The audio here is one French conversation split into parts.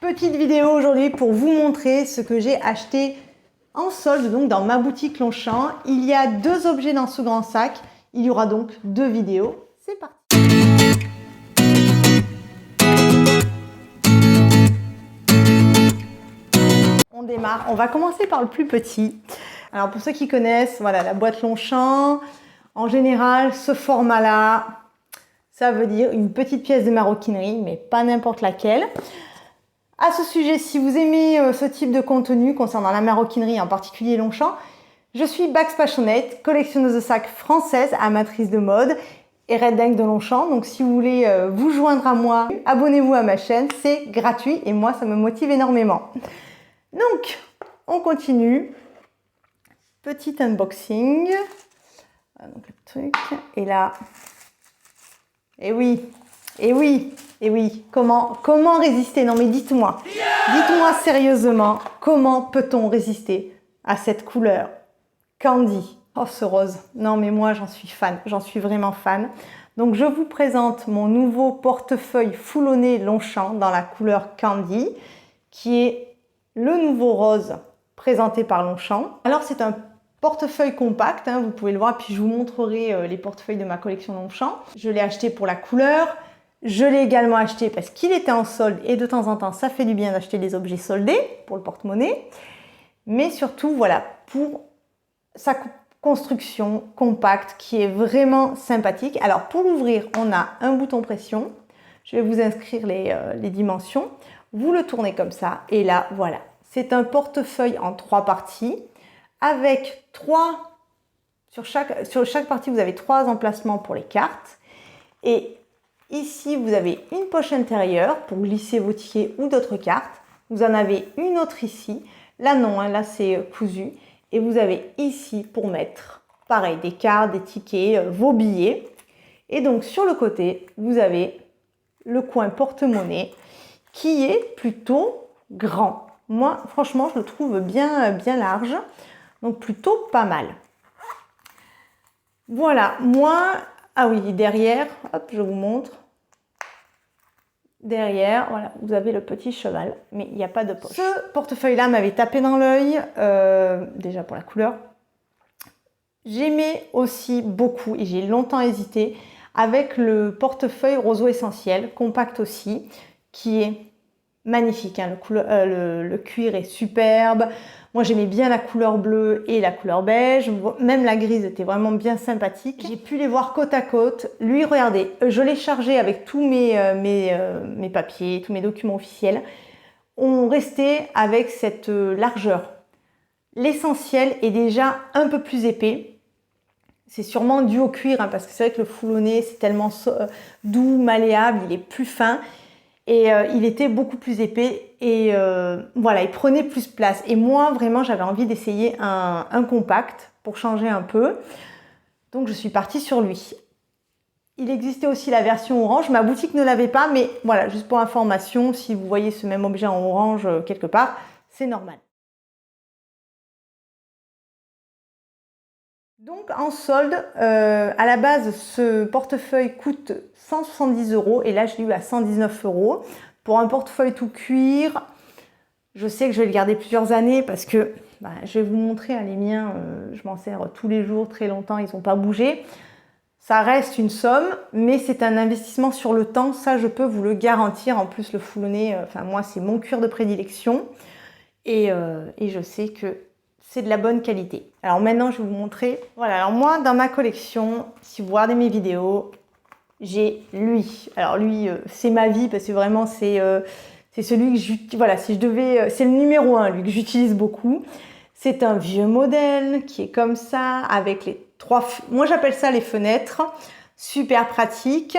Petite vidéo aujourd'hui pour vous montrer ce que j'ai acheté en solde donc dans ma boutique Longchamp. Il y a 2 objets dans ce grand sac. Il y aura donc 2 vidéos. C'est parti. On démarre. On va commencer par le plus petit. Alors pour ceux qui connaissent, voilà la boîte Longchamp. En général, ce format-là, ça veut dire une petite pièce de maroquinerie, mais pas n'importe laquelle. À ce sujet, si vous aimez ce type de contenu concernant la maroquinerie, en particulier Longchamp, je suis Bags Passionate, collectionneuse de sacs française, amatrice de mode et red dingue de Longchamp. Donc si vous voulez vous joindre à moi, abonnez-vous à ma chaîne, c'est gratuit et moi ça me motive énormément. Donc, on continue. Petit unboxing. Donc le truc, et là, et oui, et oui, et oui, comment résister? Non mais dites-moi sérieusement, comment peut-on résister à cette couleur Candy? Oh ce rose, non mais moi j'en suis fan, j'en suis vraiment fan. Donc je vous présente mon nouveau portefeuille foulonné Longchamp dans la couleur Candy, qui est le nouveau rose présenté par Longchamp. Alors c'est un portefeuille compact, hein, vous pouvez le voir, puis je vous montrerai les portefeuilles de ma collection Longchamp. Je l'ai acheté pour la couleur, je l'ai également acheté parce qu'il était en solde et de temps en temps ça fait du bien d'acheter des objets soldés pour le porte-monnaie, mais surtout voilà pour sa construction compacte qui est vraiment sympathique. Alors pour l'ouvrir, on a un bouton pression, je vais vous inscrire les dimensions, vous le tournez comme ça et là voilà, c'est un portefeuille en 3 parties. Avec sur chaque partie, vous avez 3 emplacements pour les cartes. Et ici, vous avez une poche intérieure pour glisser vos tickets ou d'autres cartes. Vous en avez une autre ici. Là, non, hein, là, c'est cousu. Et vous avez ici pour mettre, pareil, des cartes, des tickets, vos billets. Et donc, sur le côté, vous avez le coin porte-monnaie qui est plutôt grand. Moi, franchement, je le trouve bien large. Donc plutôt pas mal. Voilà, moi, ah oui, derrière, hop, je vous montre. Derrière, voilà, vous avez le petit cheval, mais il n'y a pas de poche. Ce portefeuille-là m'avait tapé dans l'œil, déjà pour la couleur. J'aimais aussi beaucoup, et j'ai longtemps hésité, avec le portefeuille roseau essentiel, compact aussi, qui est magnifique, hein. Le cuir est superbe. Moi j'aimais bien la couleur bleue et la couleur beige, même la grise était vraiment bien sympathique. J'ai pu les voir côte à côte. Lui, regardez, je l'ai chargé avec tous mes papiers, tous mes documents officiels. On restait avec cette largeur. L'essentiel est déjà un peu plus épais. C'est sûrement dû au cuir, hein, parce que c'est vrai que le foulonné c'est tellement doux, malléable, il est plus fin. Et il était beaucoup plus épais et voilà, il prenait plus place. Et moi, vraiment, j'avais envie d'essayer un compact pour changer un peu. Donc, je suis partie sur lui. Il existait aussi la version orange. Ma boutique ne l'avait pas, mais voilà, juste pour information, si vous voyez ce même objet en orange quelque part, c'est normal. Donc en solde, à la base, ce portefeuille coûte 170 € et là je l'ai eu à 119 €. Pour un portefeuille tout cuir, je sais que je vais le garder plusieurs années parce que, je vais vous montrer, hein, les miens, je m'en sers tous les jours, très longtemps, ils n'ont pas bougé. Ça reste une somme, mais c'est un investissement sur le temps, ça je peux vous le garantir. En plus le foulonné, enfin moi c'est mon cuir de prédilection et je sais que c'est de la bonne qualité. Alors maintenant, je vais vous montrer. Voilà, alors moi, dans ma collection, si vous regardez mes vidéos, j'ai lui. Alors lui, c'est ma vie parce que vraiment, c'est celui que voilà, si je devais, c'est le numéro 1, lui, que j'utilise beaucoup. C'est un vieux modèle qui est comme ça, avec les 3... Moi, j'appelle ça les fenêtres. Super pratique.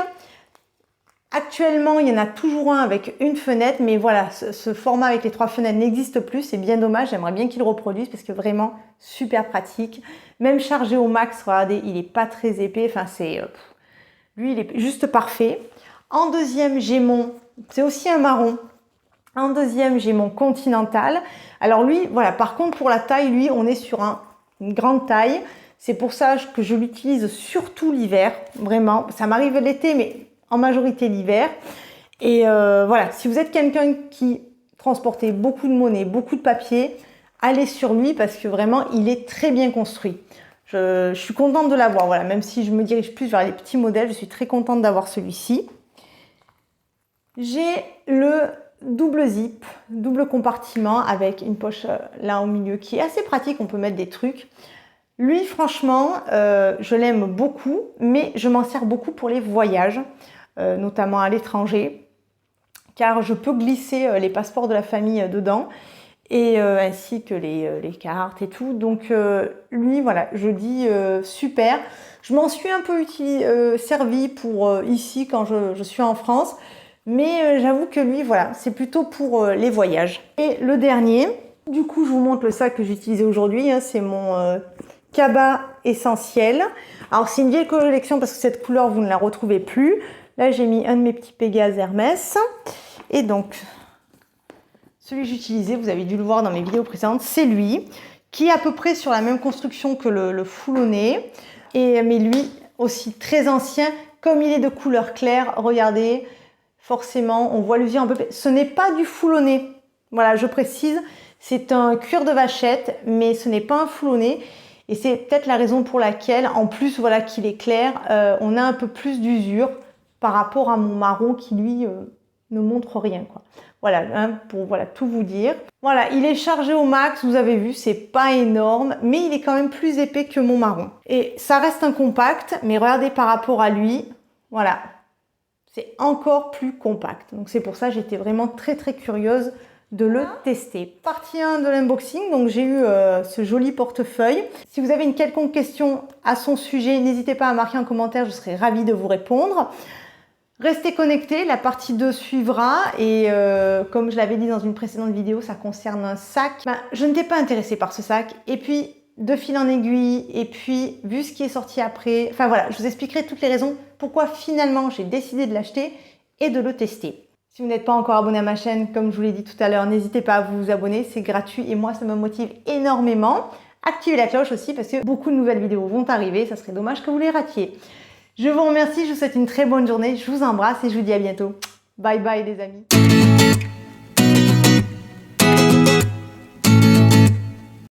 Actuellement, il y en a toujours un avec une fenêtre, mais voilà, ce format avec les 3 fenêtres n'existe plus. C'est bien dommage, j'aimerais bien qu'ils le reproduisent parce que vraiment super pratique. Même chargé au max, regardez, il n'est pas très épais. Enfin, lui, il est juste parfait. En deuxième, j'ai c'est aussi un marron. En deuxième, j'ai mon Continental. Alors lui, voilà, par contre, pour la taille, lui, on est sur une grande taille. C'est pour ça que je l'utilise surtout l'hiver, vraiment. Ça m'arrive l'été, mais en majorité l'hiver. Et voilà, si vous êtes quelqu'un qui transporter beaucoup de monnaie, beaucoup de papier, allez sur lui parce que vraiment, il est très bien construit. Je suis contente de l'avoir, voilà, même si je me dirige plus vers les petits modèles, je suis très contente d'avoir celui-ci. J'ai le double zip, double compartiment avec une poche là au milieu qui est assez pratique, on peut mettre des trucs. Lui, franchement, je l'aime beaucoup, mais je m'en sers beaucoup pour les voyages, notamment à l'étranger, car je peux glisser les passeports de la famille dedans, et ainsi que les cartes et tout. Donc lui, voilà, je dis super. Je m'en suis un peu servi pour ici quand je suis en France, mais j'avoue que lui, voilà, c'est plutôt pour les voyages. Et le dernier, du coup, je vous montre le sac que j'ai utilisé aujourd'hui, hein, c'est mon Cabas Essentiel. Alors c'est une vieille collection parce que cette couleur, vous ne la retrouvez plus. Là, j'ai mis un de mes petits Pégase Hermès. Et donc, celui que j'utilisais, vous avez dû le voir dans mes vidéos précédentes, c'est lui, qui est à peu près sur la même construction que le foulonné. Mais lui, aussi très ancien, comme il est de couleur claire, regardez, forcément, on voit le vieux un peu. Ce n'est pas du foulonné. Voilà, je précise, c'est un cuir de vachette, mais ce n'est pas un foulonné. Et c'est peut-être la raison pour laquelle, en plus, voilà, qu'il est clair, on a un peu plus d'usure par rapport à mon marron qui, lui, ne montre rien, quoi. Voilà, hein, pour voilà, tout vous dire. Voilà, il est chargé au max, vous avez vu, c'est pas énorme, mais il est quand même plus épais que mon marron. Et ça reste un compact, mais regardez par rapport à lui, voilà, c'est encore plus compact. Donc c'est pour ça que j'étais vraiment très très curieuse de le tester. Partie 1 de l'unboxing, donc j'ai eu ce joli portefeuille. Si vous avez une quelconque question à son sujet, n'hésitez pas à marquer en commentaire, je serai ravie de vous répondre. Restez connectés, la partie 2 suivra et comme je l'avais dit dans une précédente vidéo, ça concerne un sac. Je n'étais pas intéressée par ce sac et puis de fil en aiguille et puis vu ce qui est sorti après, enfin voilà, je vous expliquerai toutes les raisons pourquoi finalement j'ai décidé de l'acheter et de le tester. Si vous n'êtes pas encore abonné à ma chaîne, comme je vous l'ai dit tout à l'heure, n'hésitez pas à vous abonner, c'est gratuit et moi ça me motive énormément. Activez la cloche aussi parce que beaucoup de nouvelles vidéos vont arriver, ça serait dommage que vous les ratiez. Je vous remercie, je vous souhaite une très bonne journée, je vous embrasse et je vous dis à bientôt. Bye bye les amis.